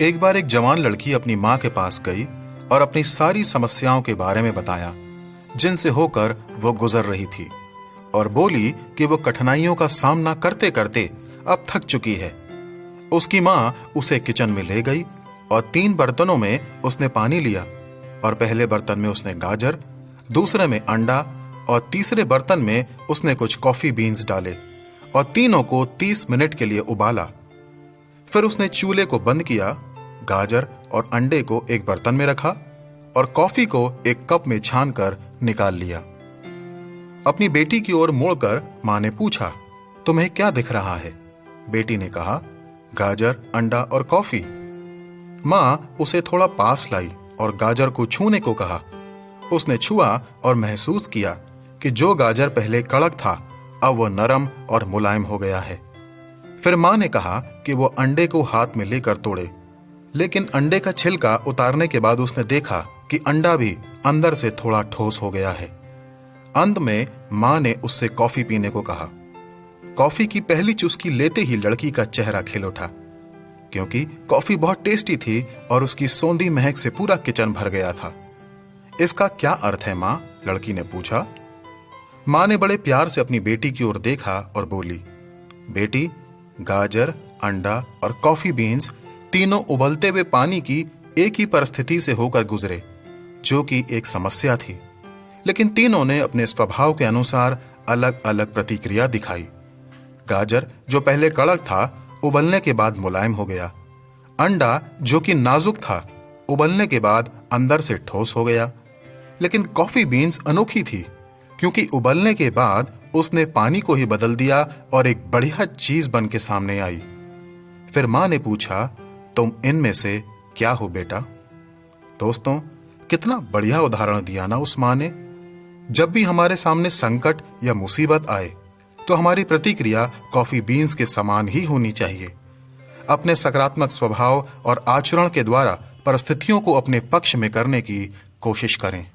एक बार एक जवान लड़की अपनी माँ के पास गई और अपनी सारी समस्याओं के बारे में बताया जिनसे होकर वो गुजर रही थी, और बोली कि वो कठिनाइयों का सामना करते करते अब थक चुकी है। उसकी माँ उसे किचन में ले गई और 3 बर्तनों में उसने पानी लिया, और पहले बर्तन में उसने गाजर, दूसरे में अंडा और तीसरे बर्तन में उसने कुछ कॉफी बीन्स डाले और तीनों को 30 मिनट के लिए उबाला। फिर उसने चूल्हे को बंद किया, गाजर और अंडे को एक बर्तन में रखा और कॉफी को एक कप में छान कर निकाल लिया। अपनी बेटी की ओर मुड़कर मां ने पूछा, तुम्हें क्या दिख रहा है? बेटी ने कहा, गाजर, अंडा और कॉफी। मां उसे थोड़ा पास लाई और गाजर को छूने को कहा। उसने छुआ और महसूस किया कि जो गाजर पहले कड़क था अब वो नरम और मुलायम हो गया है। फिर मां ने कहा कि वो अंडे को हाथ में लेकर तोड़े, लेकिन अंडे का छिलका उतारने के बाद उसने देखा कि अंडा भी अंदर से थोड़ा ठोस हो गया है। अंत में मां ने उससे कॉफी पीने को कहा। कॉफी की पहली चुस्की लेते ही लड़की का चेहरा खिल उठा, क्योंकि कॉफी बहुत टेस्टी थी और उसकी सौंधी महक से पूरा किचन भर गया था। इसका क्या अर्थ है मां? लड़की ने पूछा। मां ने बड़े प्यार से अपनी बेटी की ओर देखा और बोली, बेटी, गाजर, अंडा और कॉफी बीन्स तीनों उबलते हुए पानी की एक ही परिस्थिति से होकर गुजरे, जो कि एक समस्या थी, लेकिन तीनों ने अपने स्वभाव के अनुसार अलग अलग प्रतिक्रिया दिखाई। गाजर, जो पहले कड़क था, उबलने के बाद मुलायम हो गया। अंडा, जो कि नाजुक था, उबलने के बाद अंदर से ठोस हो गया। लेकिन कॉफी बीन्स अनोखी थी, क्योंकि उबलने के बाद उसने पानी को ही बदल दिया और एक बढ़िया चीज बन के सामने आई। फिर मां ने पूछा, तुम इनमें से क्या हो बेटा? दोस्तों, कितना बढ़िया उदाहरण दिया ना उस मां ने। जब भी हमारे सामने संकट या मुसीबत आए तो हमारी प्रतिक्रिया कॉफी बीन्स के समान ही होनी चाहिए। अपने सकारात्मक स्वभाव और आचरण के द्वारा परिस्थितियों को अपने पक्ष में करने की कोशिश करें।